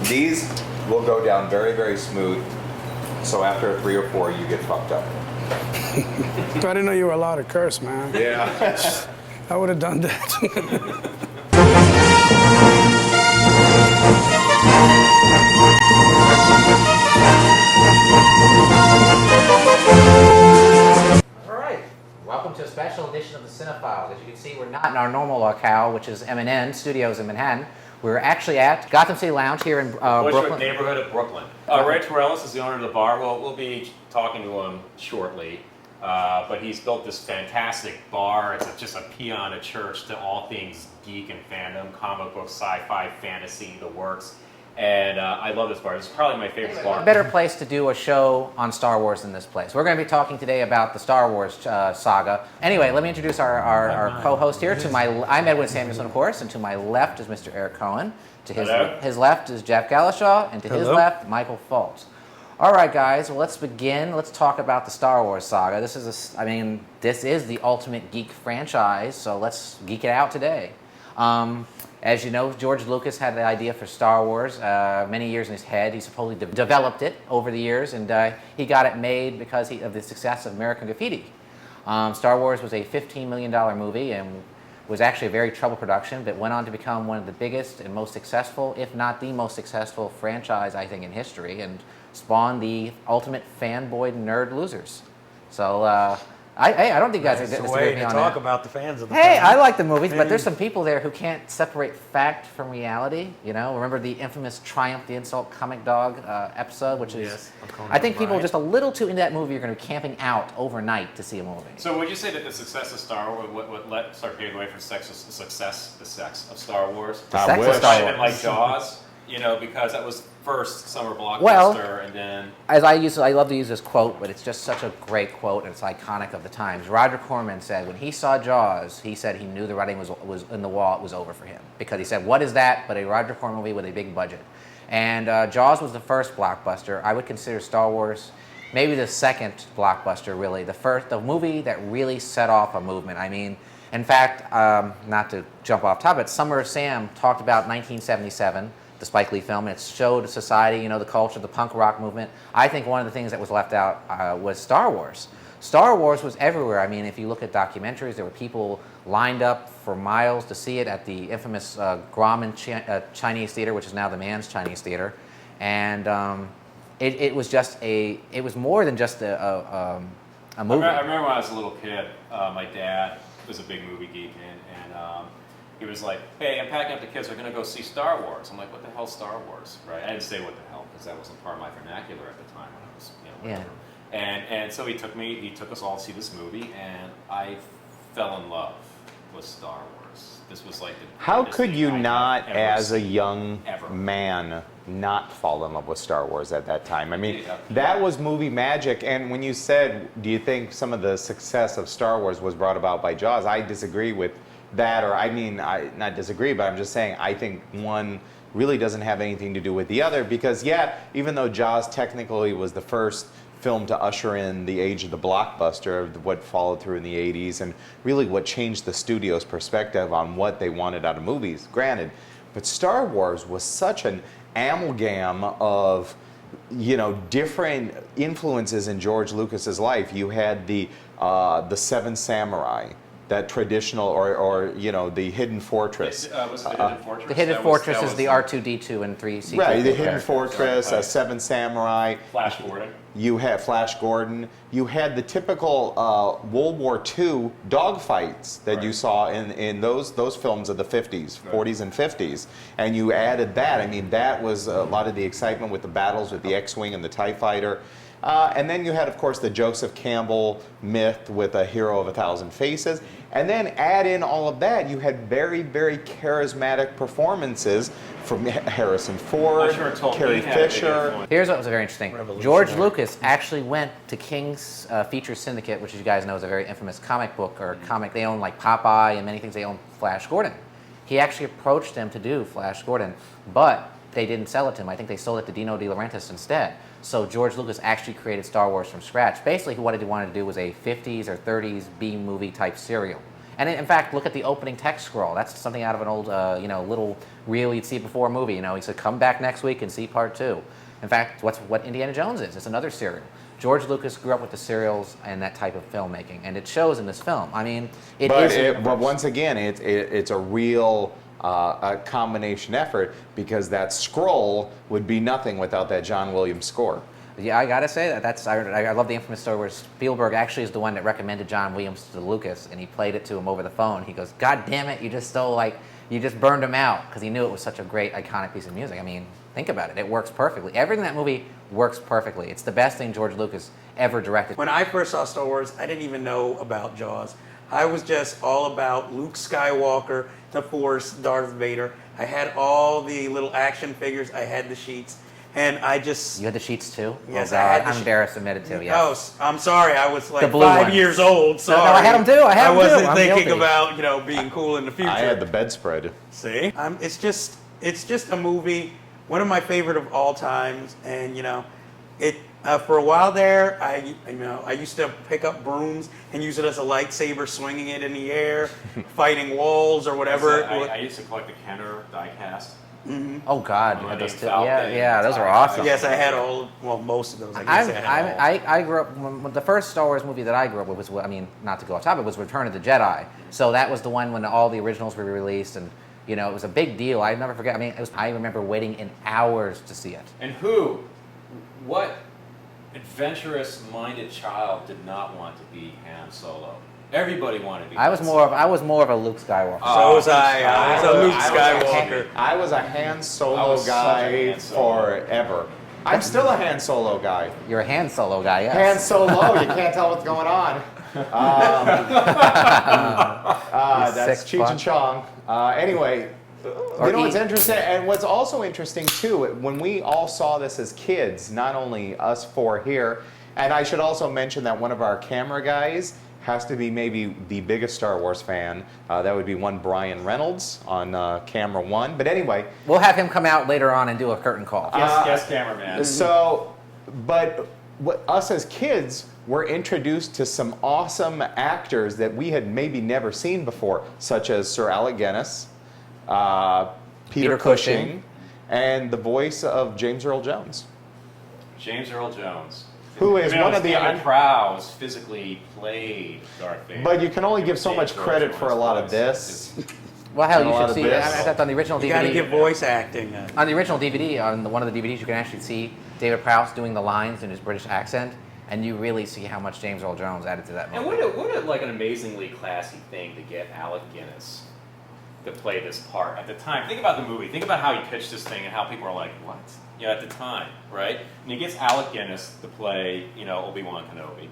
These will go down very, very smooth. So after 3 or 4, you get fucked up. I didn't know you were allowed to curse, man. Yeah. I would have done that. Welcome to a special edition of the CineFiles. As you can see, we're not in our normal locale, which is M&N Studios in Manhattan. We're actually at Gotham City Lounge here in Brooklyn. Neighborhood of Brooklyn. Ray Torellis is the owner of the bar. We'll be talking to him shortly. But he's built this fantastic bar. It's just a peon at church to all things geek and fandom, comic books, sci-fi, fantasy, the works. And I love this bar. It's probably my favorite bar. A better place to do a show on Star Wars than this place. We're going to be talking today about the Star Wars saga. Anyway, let me introduce our co-host here. I'm Edwin Samuelson, of course, and to my left is Mr. Eric Cohen. To his left is Jeff Galashaw, and to his left, Michael Fultz. All right, guys. Well, let's begin. Let's talk about the Star Wars saga. This is the ultimate geek franchise. So let's geek it out today. As you know, George Lucas had the idea for Star Wars many years in his head. He supposedly developed it over the years, and he got it made because of the success of American Graffiti. Star Wars was a $15 million movie and was actually a very troubled production, but went on to become one of the biggest and most successful, if not the most successful franchise, I think, in history, and spawned the ultimate fanboy nerd losers. So, I don't think you guys That's are the way me to on talk that. about the fans of the Hey, film. I like the movies, but there's some people there who can't separate fact from reality. You know, remember the infamous Triumph the Insult Comic Dog episode, which is, I think people are just a little too into that movie. You're going to be camping out overnight to see a movie. So would you say that the success of Star Wars, what started paving the way for the sex of Star Wars? The sex of Star Wars. Like Jaws, you know, because that was first summer blockbuster, and then... As I love to use this quote, but it's just such a great quote, and it's iconic of the times. Roger Corman said when he saw Jaws, he said he knew the writing was in the wall, it was over for him. Because he said, what is that but a Roger Corman movie with a big budget? And Jaws was the first blockbuster. I would consider Star Wars maybe the second blockbuster, really. The movie that really set off a movement. I mean, in fact, not to jump off topic, Summer of Sam talked about 1977, the Spike Lee film, and it showed society, you know, the culture, the punk rock movement. I think one of the things that was left out was Star Wars. Star Wars was everywhere. I mean, if you look at documentaries, there were people lined up for miles to see it at the infamous Grauman Chinese Theater, which is now the Mann's Chinese Theater. And it was more than just a movie. I remember when I was a little kid, my dad was a big movie geek, and he was like, hey, I'm packing up the kids, we're going to go see Star Wars. I'm like, what the hell's Star Wars? Right? I didn't say what the hell, because that wasn't part of my vernacular at the time when I was, whatever. And so he took us all to see this movie, and I fell in love with Star Wars. This was like the How could you I not, ever as a seen, young ever. man, not fall in love with Star Wars at that time? I mean, that was movie magic. And when you said, do you think some of the success of Star Wars was brought about by Jaws? I disagree with that, or I not disagree, but I'm just saying I think one really doesn't have anything to do with the other, because even though Jaws technically was the first film to usher in the age of the blockbuster, of what followed through in the 80s, and really what changed the studio's perspective on what they wanted out of movies, granted, but Star Wars was such an amalgam of, you know, different influences in George Lucas's life. You had the Seven Samurai, that traditional, or you know, the Hidden Fortress. Was it the Hidden Fortress? The Hidden Fortress is the R2-D2 and 3 sequels. Right, the Hidden Fortress, Seven Samurai. Flash Gordon. You had Flash Gordon. You had the typical World War II dogfights that you saw in those films of the 50s, 40s and 50s. And you added that. I mean, that was a lot of the excitement with the battles with the X-Wing and the TIE Fighter. And then you had, of course, the Joseph Campbell myth with a hero of 1,000 faces. And then add in all of that, you had very, very charismatic performances from Harrison Ford, Carrie Fisher. Here's what was very interesting. George Lucas actually went to King's Feature Syndicate, which you guys know is a very infamous comic book, or comic. They own like Popeye and many things. They own Flash Gordon. He actually approached them to do Flash Gordon, but they didn't sell it to him. I think they sold it to Dino De Laurentiis instead. So George Lucas actually created Star Wars from scratch. Basically, what he wanted to do was a 50s or 30s B-movie type serial. And in fact, look at the opening text scroll. That's something out of an old, little reel you'd see before a movie. He said, "Come back next week and see part 2." In fact, what Indiana Jones is. It's another serial. George Lucas grew up with the serials and that type of filmmaking, and it shows in this film. I mean, but once again, it's a real a combination effort, because that scroll would be nothing without that John Williams score. Yeah, I gotta say that. I love the infamous story where Spielberg actually is the one that recommended John Williams to Lucas, and he played it to him over the phone. He goes, "God damn it, you just burned him out," because he knew it was such a great, iconic piece of music. I mean, think about it. It works perfectly. Everything in that movie works perfectly. It's the best thing George Lucas ever directed. When I first saw Star Wars, I didn't even know about Jaws. I was just all about Luke Skywalker, the Force, Darth Vader. I had all the little action figures. I had the sheets. And I just... You had the sheets too? Yes, oh, I had the I'm embarrassed to admit it too, yeah. Oh, I'm sorry. I was like The blue 5 ones. years old. Sorry. No, I had them too. I wasn't I'm thinking guilty. about, being cool in the future. I had the bedspread. See? It's just a movie, one of my favorite of all times. And, for a while there, I used to pick up brooms and use it as a lightsaber, swinging it in the air, fighting walls or whatever. I used to collect the Kenner die-cast. Mm-hmm. Oh God, you Oh, had those the too. Falcon. Yeah, those are awesome. Yes, I had most of those. I guess I had all. I grew up, when the first Star Wars movie that I grew up with was, not to go off topic, was Return of the Jedi. So that was the one when all the originals were released, and it was a big deal. I never forget. I remember waiting in hours to see it. And what adventurous-minded child did not want to be Han Solo? Everybody wanted to be. I was more of a Luke Skywalker. So was I. I was a Luke Skywalker. I was a Han I Solo was such a guy Han Solo. forever. I'm still a Han Solo guy. You're a Han Solo guy, yes. Han Solo, you can't tell what's going on. That's sick Cheech and Chong. Anyway, Or what's eat. interesting, and what's also interesting too, when we all saw this as kids, not only us four here, and I should also mention that one of our camera guys has to be maybe the biggest Star Wars fan. That would be one Brian Reynolds on camera one. But anyway. We'll have him come out later on and do a curtain call. Yes, cameraman. So, but us as kids were introduced to some awesome actors that we had maybe never seen before, such as Sir Alec Guinness, Peter Cushing, and the voice of James Earl Jones. James Earl Jones. Who is one of the... David Prowse physically played Darth Vader. But you can only give so James much Earl credit Jones for a lot of was- this. Well, hell, And a you lot should of see. this. I thought on the original You got to DVD. give voice acting. On the original DVD, on one of the DVDs, you can actually see David Prowse doing the lines in his British accent, and you really see how much James Earl Jones added to that And movie. what an amazingly classy thing to get Alec Guinness to play this part at the time. Think about the movie. Think about how he pitched this thing and how people are like, what? At the time, right? And he gets Alec Guinness to play, Obi-Wan Kenobi.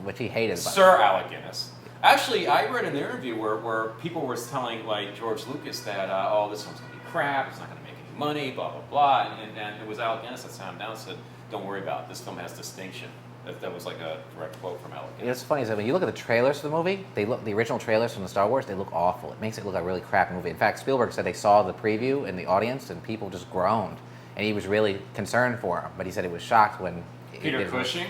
Which he hated. by the way. Sir Alec Guinness. Actually, I read an interview where people were telling George Lucas that, this film's going to be crap, it's not going to make any money, blah, blah, blah. And it was Alec Guinness that sat him down and said, don't worry about it, this film has distinction. That was like a direct quote from Alec Guinness. What's funny is that when you look at the trailers for the movie, the original trailers from the Star Wars, they look awful. It makes it look like a really crap movie. In fact, Spielberg said they saw the preview in the audience and people just groaned. And he was really concerned for him, but he said he was shocked when... Peter Cushing?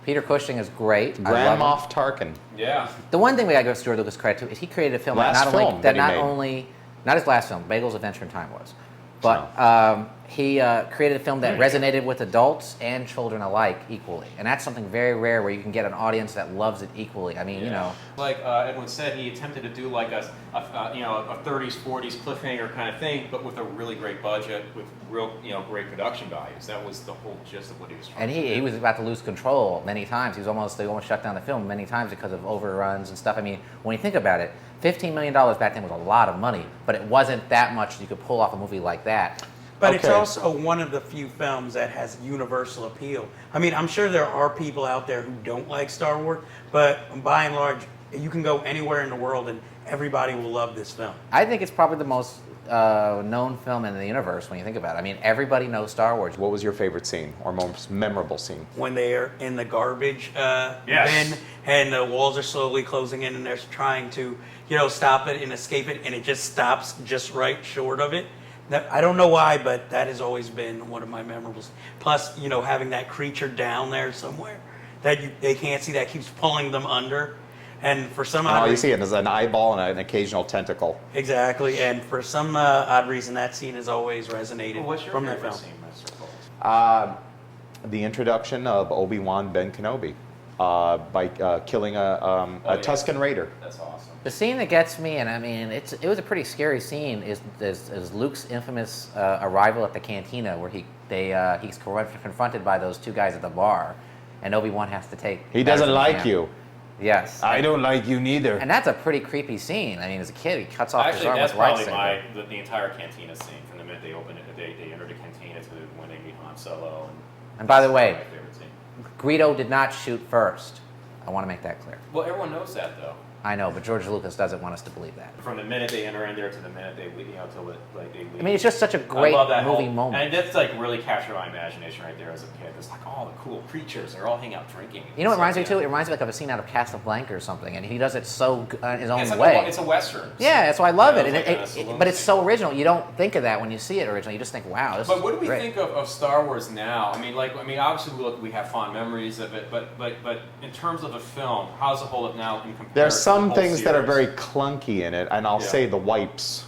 Peter Cushing is great. I Grand love him. Moff Tarkin. Yeah. The one thing we got to give George Lucas credit to is he created a film Last that film that he made. not his last film, Bagel's Adventure in Time was, but he created a film that resonated with adults and children alike equally, and that's something very rare where you can get an audience that loves it equally. I mean, Like Edwin said, he attempted to do like a 30s, 40s cliffhanger kind of thing, but with a really great budget, with real, great production values. That was the whole gist of what he was trying and to do. he was about to lose control many times. They almost shut down the film many times because of overruns and stuff. I mean, when you think about it, $15 million back then was a lot of money, but it wasn't that much you could pull off a movie like that. But it's Okay. also one of the few films that has universal appeal. I mean, I'm sure there are people out there who don't like Star Wars, but by and large, you can go anywhere in the world and everybody will love this film. I think it's probably the most known film in the universe when you think about it. I mean, everybody knows Star Wars. What was your favorite scene or most memorable scene? When they're in the garbage Yes. bin and the walls are slowly closing in and they're trying to, stop it and escape it, and it just stops just right short of it. I don't know why, but that has always been one of my memorables. Plus, having that creature down there somewhere that they can't see that keeps pulling them under. And for some And all odd you reason, see is an eyeball and an occasional tentacle. exactly, and for some odd reason, that scene has always resonated Well, what's your from that favorite film. scene, Mr. Coles? The introduction of Obi-Wan Ben Kenobi by killing a yeah. Tusken Raider. That's awesome. The scene that gets me, and I mean, it was a pretty scary scene, is Luke's infamous arrival at the cantina where he's confronted by those two guys at the bar, and Obi-Wan has to take. He doesn't medicine like for him. you. Yes. I don't like you neither. And that's a pretty creepy scene. I mean, as a kid, he cuts off his Actually, arm that's with a probably lightsaber. the entire cantina scene. From the minute they open it, they enter the cantina to when they meet Han Solo. And by the that's way, my favorite scene. Greedo did not shoot first. I want to make that clear. Well, everyone knows that though. I know, but George Lucas doesn't want us to believe that. From the minute they enter in there to the minute they leave, till like they leave. I mean, it's just such a I great love that movie whole, moment. and that's like really captured my imagination right there as a kid. It's like all the cool creatures, they're all hanging out drinking. You know what it reminds me So, too? It reminds me like of a scene out of Casablanca or something, and he does it so in his own it's like way. it's a western. Yeah, that's why I love Yeah, it. And it's like a saloon but it's scene. so original. You don't think of that when you see it originally. You just think, wow, this But is what do we great. think of Star Wars now? I mean, obviously we have fond memories of it, but in terms of the film, how does it hold up now in comparison? There's to some the whole things that are series? very clunky in it, and I'll Yeah. say the wipes.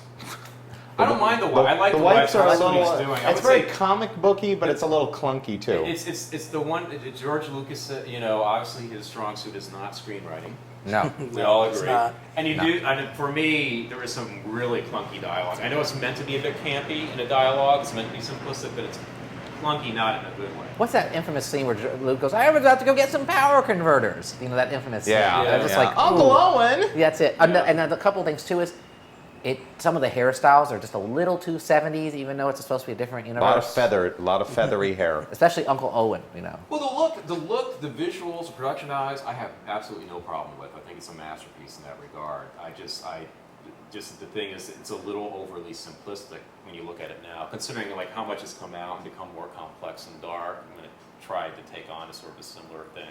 I don't mind the wipes. I like the wipes. wipes. Are a That's what little. he's doing. I It's would very say comic booky, but it's a little clunky too. it's the one that George Lucas. Obviously his strong suit is not screenwriting. No. We all it's agree. not. And you do. For me, there is some really clunky dialogue. I know it's meant to be a bit campy in a dialogue. It's meant to be simplistic, but it's clunky, not in a good way. What's that infamous scene where Luke goes, I was about to go get some power converters? You know, that infamous scene. Yeah, I'm just yeah. like, Uncle ooh. Owen. That's it. And a couple of things too is, some of the hairstyles are just a little too 70s, even though it's supposed to be a different A universe. lot of feathery hair. Especially Uncle Owen, you know. Well, the look, the visuals, the production values, I have absolutely no problem with. I think it's a masterpiece in that regard. Just the thing is, it's a little overly simplistic when you look at it now, considering like how much has come out and become more complex and dark, and then it tried to take on a sort of a similar thing.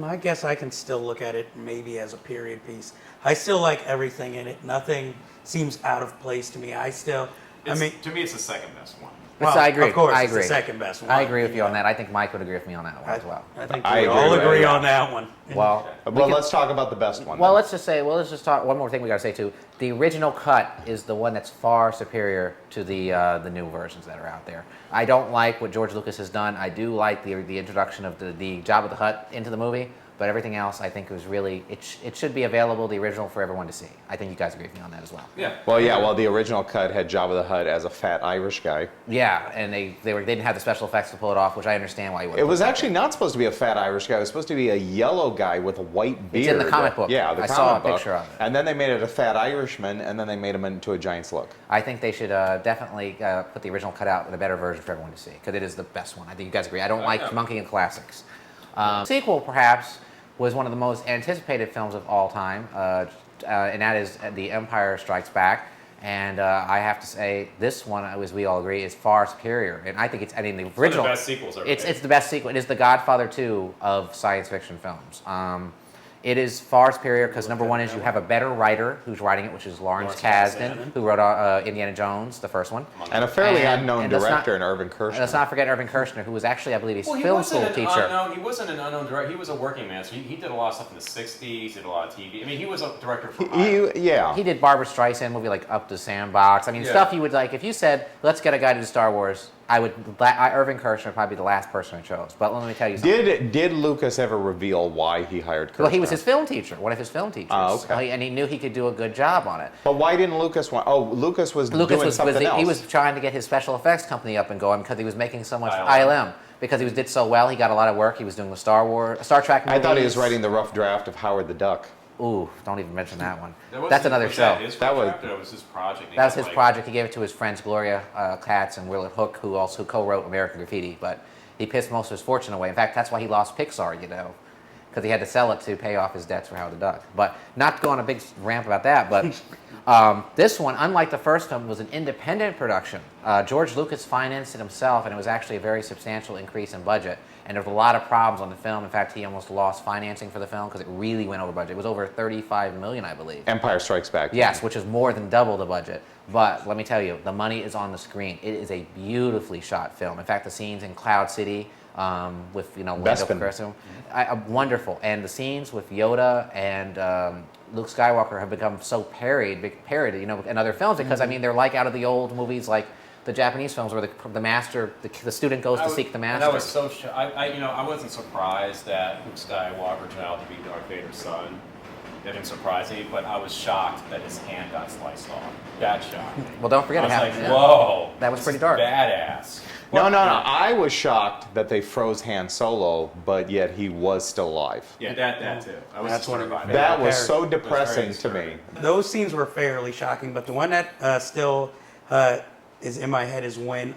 I guess I can still look at it maybe as a period piece. I still like everything in it. Nothing seems out of place to me. To me, it's the second best one. I agree. Of course, I it's agree. the second best one. I agree with you on that. I think Mike would agree with me on that one as well. I think I we agree all with agree you. on that one. Well, Well, let's talk about the best one. Well, then. let's just talk. One more thing we gotta say too. The original cut is the one that's far superior to the new versions that are out there. I don't like what George Lucas has done. I do like the introduction of the Jabba the Hutt into the movie, but everything else I think was really it should be available, the original, for everyone to see. I think you guys agree with me on that as well. Yeah. Well, the original cut had Jabba the Hutt as a fat Irish guy. Yeah, and they didn't have the special effects to pull it off, which I understand why you would. It was actually not supposed to be a fat Irish guy. It was supposed to be a yellow guy with a white beard. It's in the comic book. Yeah, the I comic saw a book. picture of it. And then they made it a fat Irishman, and then they made him into a giant slug. I think they should definitely put the original cut out with a better version for everyone to see, because it is the best one. I think you guys agree. I don't like monkeying classics. Sequel, perhaps, was one of the most anticipated films of all time, and that is The Empire Strikes Back. And I have to say, this one, as we all agree, is far superior. And I think the original. the best sequels ever It's made. the best sequel. It is the Godfather 2 of science fiction films. It is far superior because number one is you have a better writer who's writing it, which is Lawrence Kasdan, who wrote Indiana Jones, the first one. And a fairly unknown and let's director not- in Irvin Kershner. And let's not forget Irvin Kershner, who was actually, I believe, he's Well, film school teacher. He wasn't an unknown director. He was a working man. So he did a lot of stuff in the '60s. He did a lot of TV. I mean, he was a director for. Yeah. He did Barbra Streisand movie like Up the Sandbox. I mean, Yeah. stuff you would like. If you said, let's get a guy to do Star Wars, Irvin Kershner would probably be the last person I chose. But let me tell you something. Did Lucas ever reveal why he hired Kershner? Well, he was his film teacher, one of his film teachers. Oh, okay. And he knew he could do a good job on it. But why didn't Lucas want? Oh, Lucas was doing something else. He was trying to get his special effects company up and going because he was making so much ILM. ILM. Because he did so well, he got a lot of work. He was doing the Star Trek movies. I thought he was writing the rough draft of Howard the Duck. Ooh, don't even mention that one. That's another show. That was- That was his project. That was his project. He gave it to his friends Gloria Katz and Willard Hook, who also co-wrote American Graffiti. But he pissed most of his fortune away. In fact, that's why he lost Pixar, because he had to sell it to pay off his debts for Howard the Duck. But not to go on a big rant about that, but this one, unlike the first one, was an independent production. George Lucas financed it himself, and it was actually a very substantial increase in budget. And there was a lot of problems on the film. In fact, he almost lost financing for the film because it really went over budget. It was over $35 million, I believe. Empire Strikes Back. Yes, which is more than double the budget. But let me tell you, the money is on the screen. It is a beautifully shot film. In fact, the scenes in Cloud City with Lando Bespin. Calrissian. Wonderful, and the scenes with Yoda and Luke Skywalker have become so parodied, in other films because they're like out of the old movies, like the Japanese films where the master, the student goes to seek the master. That was so. I wasn't surprised that Luke Skywalker turned out to be Darth Vader's son. That didn't surprise me, but I was shocked that his hand got sliced off. That shocked me. Well, don't forget I was it like, happened. whoa, That was this pretty is dark. Badass. No, Well, I was shocked that they froze Han Solo, but yet he was still alive. Yeah, that too. I was That's one of disturbed by my That was Very- so It was depressing very to me. Those scenes were fairly shocking, but the one that still is in my head is when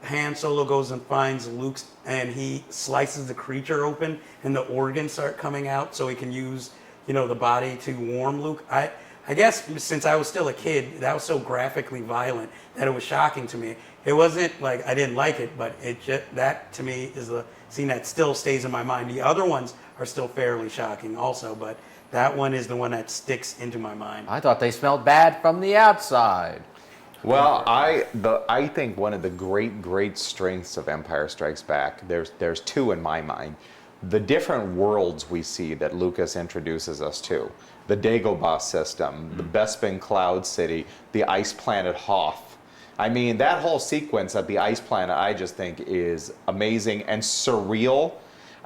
Han Solo goes and finds Luke and he slices the creature open and the organs start coming out so he can use, the body to warm Luke. I guess since I was still a kid, that was so graphically violent that it was shocking to me. It wasn't like I didn't like it, but that to me is the scene that still stays in my mind. The other ones are still fairly shocking also, but that one is the one that sticks into my mind. I thought they smelled bad from the outside. Well, I think one of the great strengths of Empire Strikes Back, there's two in my mind. The different worlds we see that Lucas introduces us to. The Dagobah system, the Bespin Cloud City, the ice planet Hoth. That whole sequence at the ice planet I just think is amazing and surreal.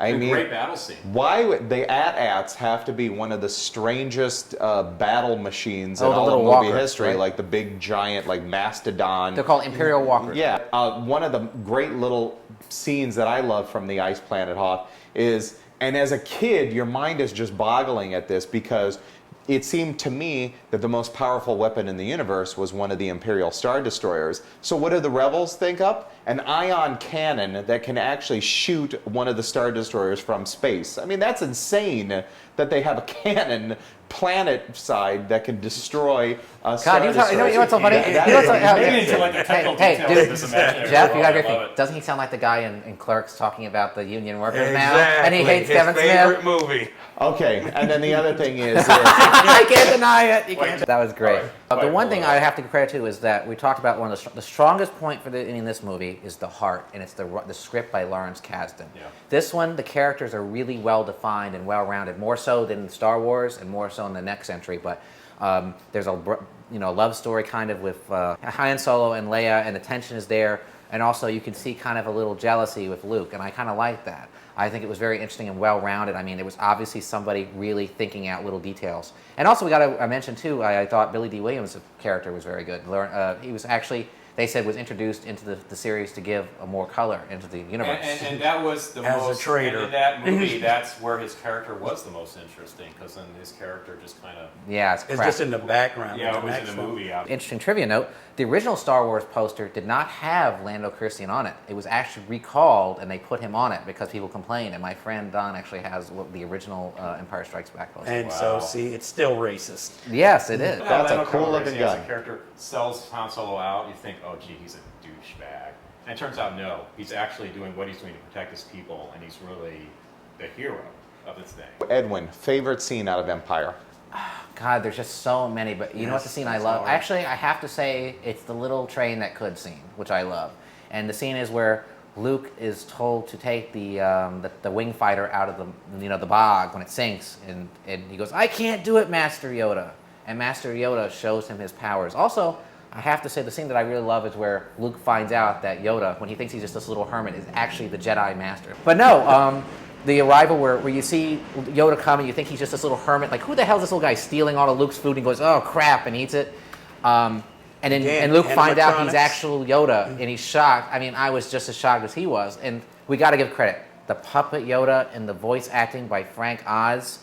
A great battle scene. Why would the AT-ATs have to be one of the strangest battle machines in the all little of movie walkers, history? right? Like the big giant, like mastodon. They're called Imperial Walkers. Yeah, one of the great little scenes that I love from the ice planet Hoth is, and as a kid, your mind is just boggling at this because it seemed to me that the most powerful weapon in the universe was one of the Imperial Star Destroyers. So what do the rebels think up? An ion cannon that can actually shoot one of the Star Destroyers from space. That's insane that they have a cannon planet side that can destroy a Star Destroyer. You know what's so funny? That You know what's so- is Maybe into like the technical details dude, of this imaginary Jeff, you world. got a I great love thing. it. Doesn't he sound like the guy in Clerks talking about the union workers now? Exactly. And he hates His Kevin favorite Smith. movie. Okay, and then the other thing is, I can't deny it. You can't. That was great. All right. The one thing Well, I have to give credit to is that we talked about one of the strongest point in this movie is the heart, and it's the script by Lawrence Kasdan. Yeah. This one, the characters are really well defined and well rounded, more so than Star Wars and more so in the next entry. But there's a love story kind of with Han Solo and Leia, and the tension is there, and also you can see kind of a little jealousy with Luke, and I kind of like that. I think it was very interesting and well-rounded. It was obviously somebody really thinking out little details. And also, we got to mention too, I thought Billy D. Williams' character was very good. He was actually, they said, was introduced into the series to give a more color into the universe. And that was the As a most. traitor. And in that movie, that's where his character was the most interesting, because then his character just kind of. Yeah, it's It's crap. just in the background. Yeah, of it was in next the one. movie. Yeah. Interesting trivia note, the original Star Wars poster did not have Lando Calrissian on it. It was actually recalled, and they put him on it because people complained. And my friend Don actually has the original Empire Strikes Back poster. And Wow. so, see, it's still racist. Yes, it is. That's a Lando cool-looking Calrissian as guy. a character sells Han Solo out. You think, oh, gee, he's a douchebag. And it turns out, no. He's actually doing what he's doing to protect his people, and he's really the hero of this thing. Edwin, favorite scene out of Empire? God, there's just so many, but you know what the scene I that's love? hard. Actually, I have to say it's the little train that could scene, which I love. And the scene is where Luke is told to take the wing fighter out of the bog when it sinks, and he goes, "I can't do it, Master Yoda." And Master Yoda shows him his powers. Also, I have to say the scene that I really love is where Luke finds out that Yoda, when he thinks he's just this little hermit, is actually the Jedi Master. But no, the arrival where you see Yoda come and you think he's just this little hermit, like who the hell is this little guy stealing all of Luke's food? And he goes, "Oh crap," and eats it. And Luke finds out he's animatronics. actual Yoda, and he's shocked. I was just as shocked as he was. And we got to give credit. The puppet Yoda and the voice acting by Frank Oz,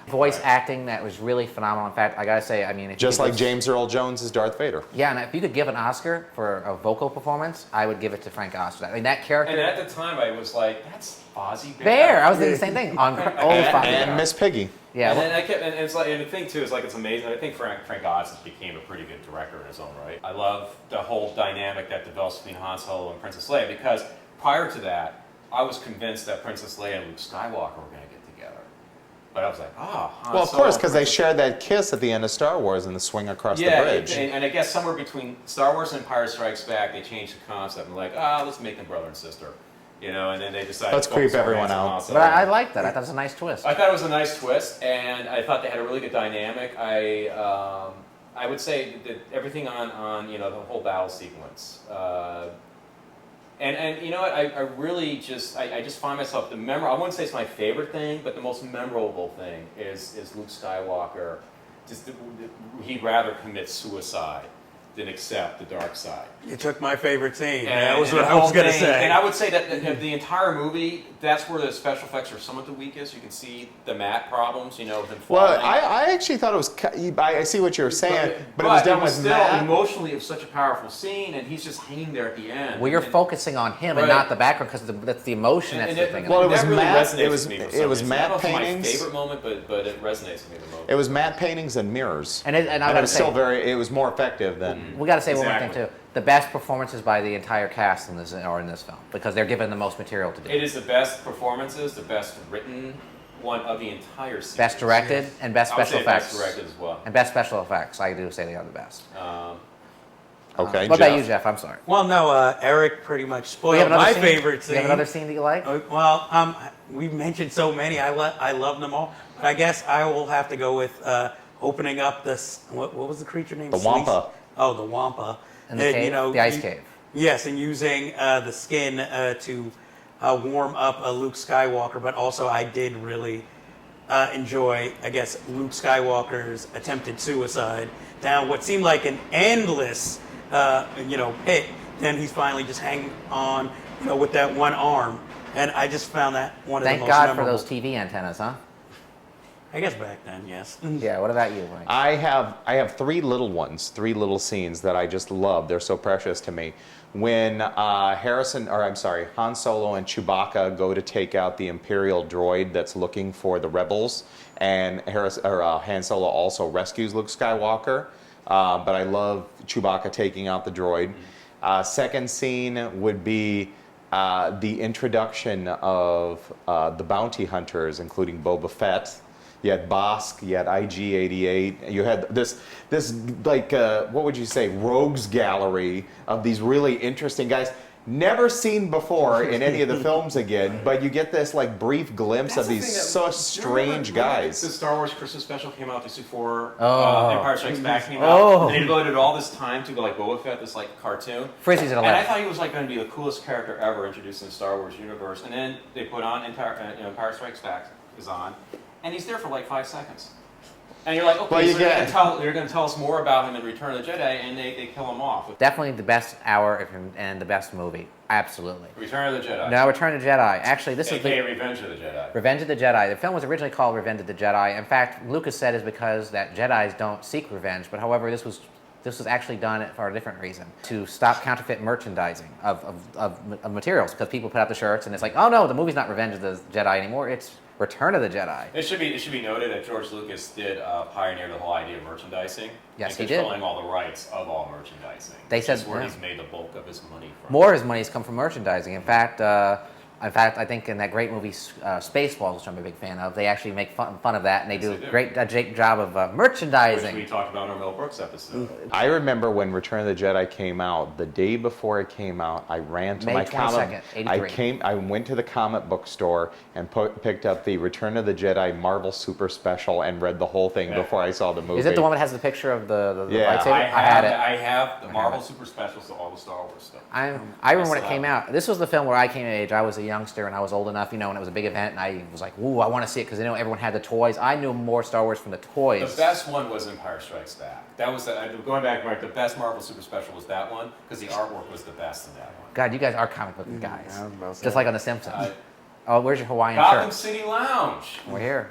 voice acting that was really phenomenal. In fact, I got to say, if you Just could like give- James Earl Jones as Darth Vader. Yeah, and if you could give an Oscar for a vocal performance, I would give it to Frank Oz. That character. And at the time, I was like, that's Ozzy Bear. I was thinking the same thing. On old Fox. And Miss Piggy. Yeah. And then I kept, and it's like, and the thing too is like it's amazing. I think Frank Oz has became a pretty good director in his own right. I love the whole dynamic that develops between Han Solo and Princess Leia, because prior to that, I was convinced that Princess Leia and Luke Skywalker were going to get together. But I was like, Han Well, of Solo course, and because they Princess- shared that kiss at the end of Star Wars and the swing across the bridge. and I guess somewhere between Star Wars and Empire Strikes Back, they changed the concept and like, let's make them brother and sister. you know, and then they decided Let's to focus creep on everyone Hanson out. also. But I like that. I thought it was a nice twist. I thought it was a nice twist, and I thought they had a really good dynamic. I would say that everything on you know, the whole battle sequence. And you know what, I really just find myself, I wouldn't say it's my favorite thing, but the most memorable thing is Luke Skywalker, he'd rather commit suicide than accept the dark side. You took my favorite scene. And, That was and what the I was whole going to thing- say. And I would say that the entire movie, that's where the special effects are somewhat the weakest. You can see the matte problems, you know, with him Well, falling. I actually thought it was. I see what you're saying, but it was done with still Matt. emotionally, it was such a powerful scene, and he's just hanging there at the end. Well, you're And- focusing on him and Right. not the background because that's the emotion. That's the thing. Well, it was that really matte- resonates it was- with me for it some was reason. matte I don't know if it's paintings. my favorite moment, but it resonates with me the most. It was matte paintings and mirrors, And I and it gotta was say, still very. It was more effective than. we got to say one more thing Exactly. too. The best performances by the entire cast in this film because they're given the most material to do. It is the best performances, the best written one of the entire series. Best directed and best I would special say best effects. directed as well. And best special effects. I do say they are the best. Okay. What about you, Jeff? I'm sorry. Well, no, Eric pretty much You spoiled have another my scene? favorite scene. You have another scene that you like? We've mentioned so many. I love them all. But I guess I will have to go with opening up this. What was the creature name? The Wampa. Oh, the Wampa. In the cave? The ice cave. Yes, and using the skin to warm up Luke Skywalker. But also, I did really enjoy, I guess, Luke Skywalker's attempted suicide down what seemed like an endless, pit. Then he's finally just hanging on, with that one arm. And I just found that one of Thank the most God memorable. for those TV antennas, huh? I guess back then, yes. Yeah. What about you, Mike? I have three little ones, three little scenes that I just love. They're so precious to me. When Han Solo and Chewbacca go to take out the Imperial droid that's looking for the rebels, and Han Solo also rescues Luke Skywalker. But I love Chewbacca taking out the droid. Second scene would be the introduction of the bounty hunters, including Boba Fett. You had Bosk, you had IG-88, you had this like, what would you say, rogues gallery of these really interesting guys. Never seen before in any of the films again, but you get this like brief glimpse of these strange guys. The Star Wars Christmas special came out just before Oh. Empire Strikes Back came out. Oh. And they devoted all this time to like Boba Fett, this like cartoon. Frizzy's at And I 11. thought he was like going to be the coolest character ever introduced in the Star Wars universe. And then they put on Empire Strikes Back is on, and he's there for like 5 seconds. And you're like, okay, Well, so they're going to tell us more about him in Return of the Jedi, and they kill him off. Definitely the best hour and the best movie. Absolutely. Return of the Jedi. Now, Return of the Jedi. Actually, this is AKA the Revenge of the Jedi. Revenge of the Jedi. The film was originally called Revenge of the Jedi. In fact, Lucas said is because that Jedis don't seek revenge. But however, this was actually done for a different reason, to stop counterfeit merchandising of materials, because people put out the shirts and it's like, oh no, the movie's not Revenge of the Jedi anymore. It's Return of the Jedi. It should be noted that George Lucas did pioneer the whole idea of merchandising. Yes, and he did. controlling all the rights of all merchandising. They which said- is where yeah. he's made the bulk of his money from. More of his money's come from merchandising. In fact, I think in that great movie Spaceballs, which I'm a big fan of, they actually make fun of that, and they do Yes, they a do. great job of Which merchandising. we talked about in our Mel Brooks episode. I remember when Return of the Jedi came out. The day before it came out, I ran to May my 22nd, 83. I went to the comic book store and picked up the Return of the Jedi Marvel Super Special and read the whole thing before I saw the movie. Is it the one that has the picture of the Yeah. lightsaber? I had it. I have the Marvel Super Specials to all the Star Wars stuff. I remember when it still came have out. This was the film where I came of age. I was a youngster and I was old enough, and it was a big event, and I was like, "Ooh, I want to see it," because everyone had the toys. I knew more Star Wars from the toys. The best one was Empire Strikes Back. That was going back, Mark. The best Marvel Super Special was that one because the artwork was the best in that one. God, you guys are comic book guys, I was about to say. just like on The Simpsons. Uh, Oh, where's your Hawaiian Gotham shirt? City Lounge, We're here.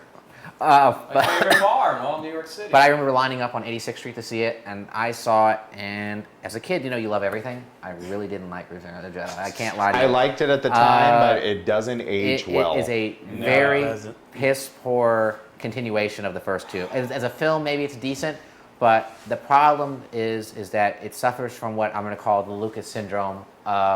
my favorite bar in all of New York City. But I remember lining up on 86th Street to see it, and I saw it, and as a kid, you love everything. I really didn't like Return of the Jedi. I can't lie to you. I liked it at the time, but it doesn't age well. It is a No, very it doesn't. piss poor continuation of the first two. As a film, maybe it's decent, But the problem is that it suffers from what I'm going to call the Lucas syndrome,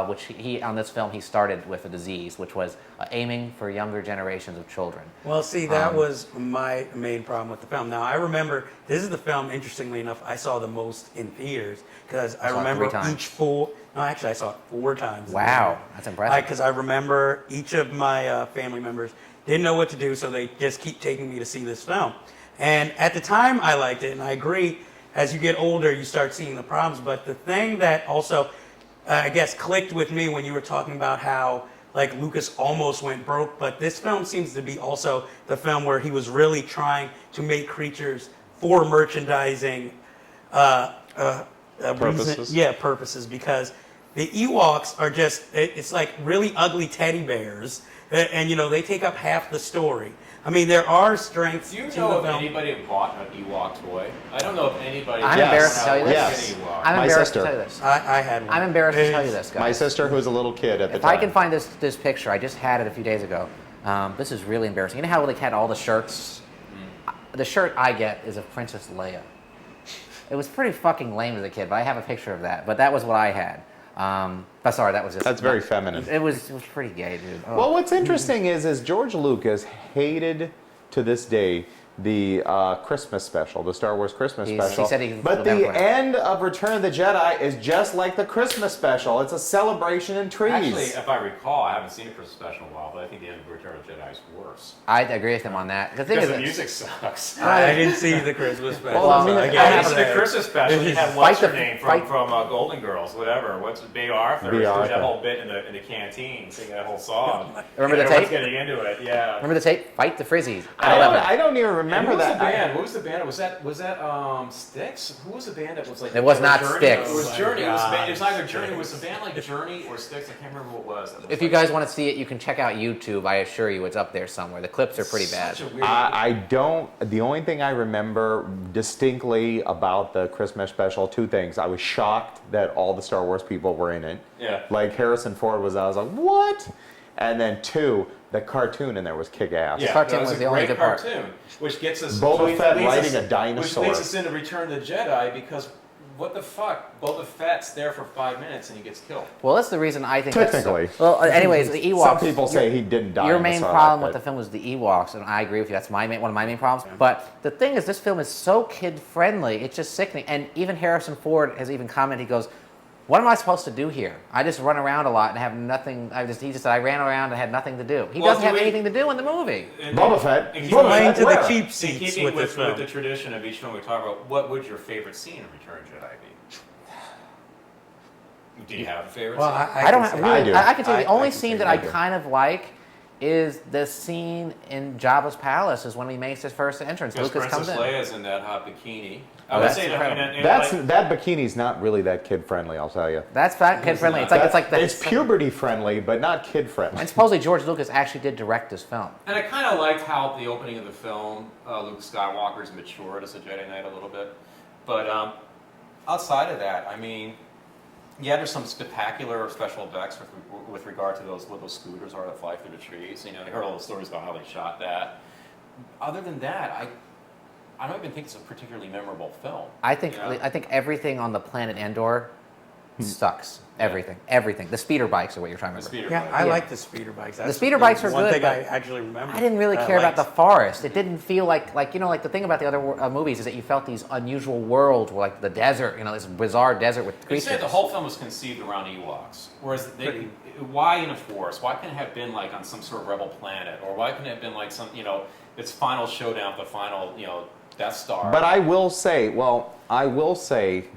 which he on this film he started with a disease, which was aiming for younger generations of children. Well, see, that was my main problem with the film. Now, I remember this is the film. Interestingly enough, I saw the most in theaters because I saw it remember 3 times. each full. No, actually, I saw it 4 times. Wow, that's impressive. Because I remember each of my family members didn't know what to do, so they just keep taking me to see this film. And at the time, I liked it, and I agree. As you get older, you start seeing the problems. But the thing that also, I guess, clicked with me when you were talking about how, like, Lucas almost went broke, but this film seems to be also the film where he was really trying to make creatures for merchandising Purposes? purposes, because the Ewoks are just, it's like really ugly teddy bears, and, you know, they take up half the story. I mean, there are strengths Do you to know the if film. anybody bought an Ewok toy? I don't know if anybody. I'm Yes. embarrassed to tell you this. Yes. I'm My embarrassed sister. to tell you this. I had one. I'm embarrassed to tell you this, guys. My sister, who was a little kid at the If time. I can find this picture, I just had it a few days ago. This is really embarrassing. You know how like had all the shirts? The shirt I get is of Princess Leia. It was pretty fucking lame as a kid, but I have a picture of that. But that was what I had. But sorry, that was just. That's very feminine. It was pretty gay, dude. Oh. Well, what's interesting is George Lucas hated to this day the Christmas special, the Star Wars Christmas He special. said he but would never the play it. end of Return of the Jedi is just like the Christmas special. It's a celebration in trees. Actually, if I recall, I haven't seen it for a special in a while, but I think the end of Return of the Jedi is worse. I agree with him on that. The thing Because is, the music sucks. I didn't see the Christmas special. Well, I mean, so I I guess haven't seen the Christmas special. You had Fight what's her the- name fight- from Golden Girls, whatever. What's Bay Arthur? Bea She did Arthur. that whole bit in the canteen, singing that whole song. Remember the And everyone's tape? getting into it. Yeah. remember the tape? Fight the Frizzies. I don't even And remember who was that. the band? What was the band? Was that Styx? Who was the band that was like? It was not Journey? Styx. It was Oh Journey. my It was, God, it was either Journey. Styx. It was a band like Journey or Styx. I can't remember what it was. It was If you like guys want to see it, you can check out YouTube. I assure you, it's up there somewhere. The clips are pretty bad. such a weird. I don't. The only thing I remember distinctly about the Christmas special, 2 things. I was shocked that all the Star Wars people were in it. Yeah. Like Harrison Ford was. I was like, what? And then 2, the cartoon in there was kick ass. Yeah, cartoon that was a the only great good part. cartoon, which gets us Boba which Fett leads riding us- a dinosaur. which leads us into Return of the Jedi because what the fuck, Boba Fett's there for 5 minutes and he gets killed. Well, that's the reason I think. Technically. That's well, anyways, the Ewoks. Some people say he didn't die. Your in the main Sarlacc problem with pit. the film was the Ewoks, and I agree with you. That's one of my main problems. But the thing is, this film is so kid friendly. It's just sickening. And even Harrison Ford has even commented. He goes, "What am I supposed to do here? I just run around a lot and have nothing." He just said, "I ran around and had nothing to do." He Well, doesn't have do we- anything to do in the movie. Boba Fett. And Boba playing Fett to the where? cheap In seats keeping with this with film. the tradition of each film we talk about, what would your favorite scene in Return of the Jedi be? Do you have a favorite Well, scene? I don't can have, say- really, I do. I can tell you the I only can scene say that I I do. kind of like is the scene in Jabba's palace is when he makes his first entrance. Because Lucas comes Princess in. Leia's in that hot bikini. I Oh, would that's say incredible. That bikini's not really that kid friendly. I'll tell you. That's not kid friendly. It's like the, It's puberty friendly, but not kid friendly. And supposedly George Lucas actually did direct this film. And I kind of liked how the opening of the film, Luke Skywalker's matured as a Jedi Knight a little bit. But outside of that, I mean, yeah, there's some spectacular special effects with regard to what those scooters are that fly through the trees. You know, I heard all the stories about how they shot that. Other than that, I don't even think it's a particularly memorable film. I think Yeah. I think everything on the planet Endor sucks. Everything. The speeder bikes are what you're trying to The remember. speeder Yeah, bike. I Yeah. like the speeder bikes. That's speeder bikes are one good, thing but I actually remember. I didn't really that I care about liked. the forest. It didn't feel like the thing about the other movies is that you felt these unusual worlds, like the desert, this bizarre desert with You creatures. said the whole film was conceived around Ewoks, whereas why in a forest? Why couldn't it have been like on some sort of rebel planet, or why couldn't it have been like some its final showdown, the final Death Star? But I will say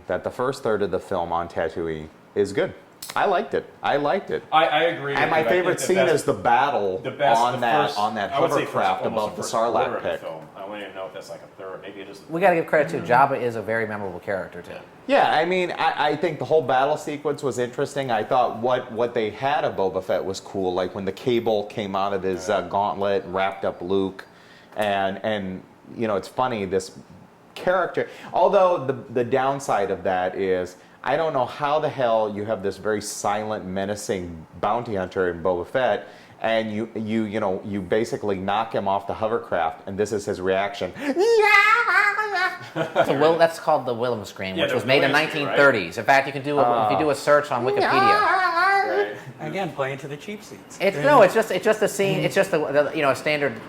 that the first third of the film on Tatooine is good. I liked it. I agree. And my with you. I favorite think scene is the battle the best, on the that first, on that I would say hovercraft almost above the first quarter Sarlacc of the pit. film. I wouldn't even know if that's like a third. Maybe it is. We got to give credit to Jabba is a very memorable character too. Yeah, I mean, I think the whole battle sequence was interesting. I thought what they had of Boba Fett was cool, like when the cable came out of his gauntlet and wrapped up Luke, and it's funny, this character, although the downside of that is, I don't know how the hell you have this very silent, menacing bounty hunter in Boba Fett, and you basically knock him off the hovercraft, and this is his reaction. That's called the Willem scream, Yeah, which the was made in Williams scream, 1930s. In fact, you can do if you do a search on Wikipedia. Right. Again, playing to the cheap seats. It's just a scene. It's just a standard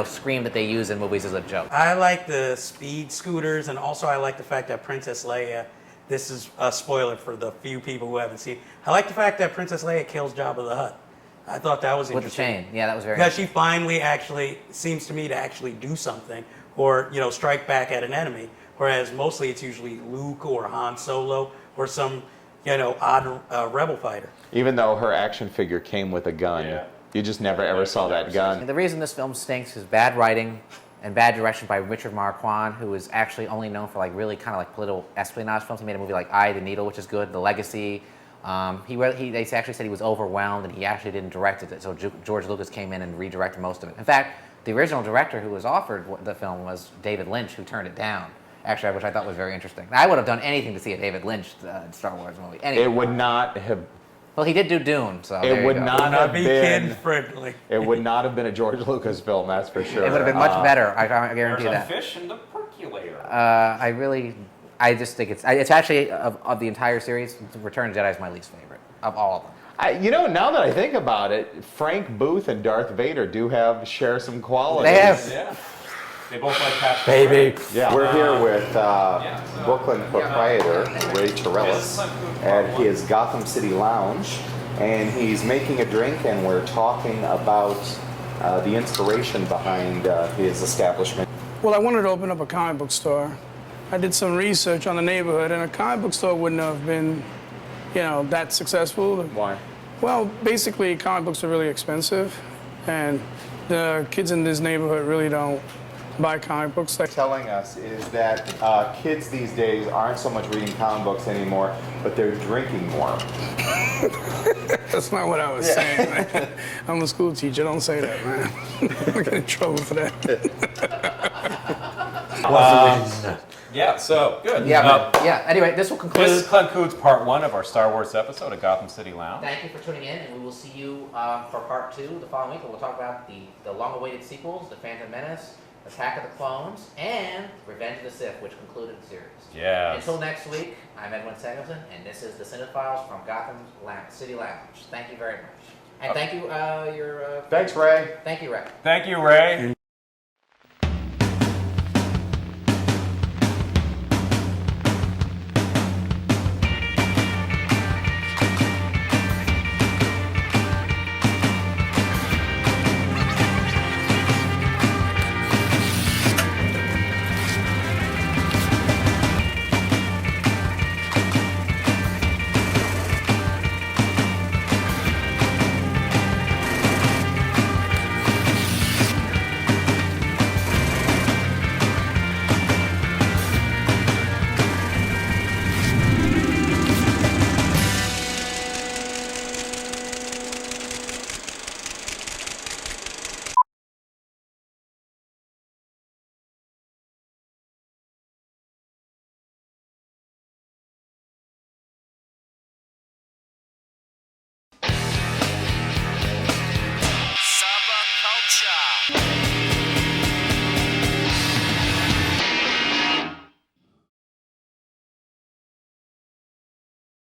scream that they use in movies as a joke. I like the speed scooters, and also I like the fact that Princess Leia. This is a spoiler for the few people who haven't seen. I like the fact that Princess Leia kills Jabba the Hutt. I thought that was With the interesting. chain, yeah, that was very. Because she finally actually seems to me to actually do something, or strike back at an enemy. Whereas mostly it's usually Luke or Han Solo or some odd rebel fighter. Even though her action figure came with a gun, Yeah. you just never ever saw that gun. The reason this film stinks is bad writing and bad direction by Richard Marquand, who is actually only known for really kind of political espionage films. He made a movie like Eye of the Needle, which is good. The Legacy. They actually said he was overwhelmed and he actually didn't direct it. So George Lucas came in and redirected most of it. In fact, the original director who was offered the film was David Lynch, who turned it down. Actually, which I thought was very interesting. I would have done anything to see a David Lynch Star Wars movie. Anything. It would not have. Well, he did do Dune, so It would not have Be been. kid friendly. It would not have been a George Lucas film, that's for sure. It would have been much better. I guarantee There's you a that. fish in the percolator. I just think it's actually of the entire series, Return of the Jedi is my least favorite of all of them. Now that I think about it, Frank Booth and Darth Vader share some qualities. They have. Yeah. They both like Patrick. Baby. Yeah. We're here with Brooklyn proprietor Ray Torellis at his Gotham City Lounge, and he's making a drink, and we're talking about the inspiration behind his establishment. Well, I wanted to open up a comic book store. I did some research on the neighborhood, and a comic book store wouldn't have been, that successful. Why? Well, basically, comic books are really expensive, and the kids in this neighborhood really don't buy comic books. Telling us is that kids these days aren't so much reading comic books anymore, but they're drinking more. That's not what I was saying, man. I'm a school teacher. Don't say that, man. I'll get in trouble for that. Yeah, so good. Anyway, this will conclude. This concludes part 1 of our Star Wars episode of Gotham City Lounge. Thank you for tuning in, and we will see you for part 2 the following week, where we'll talk about the long-awaited sequels, The Phantom Menace, Attack of the Clones, and Revenge of the Sith, which concluded the series. Yes. Until next week, I'm Edwin Samuelson, and this is the CineFiles from Gotham City Lounge. Thank you very much. And thank you, Thanks, Ray. Thank you, Ray. Thank you, Ray.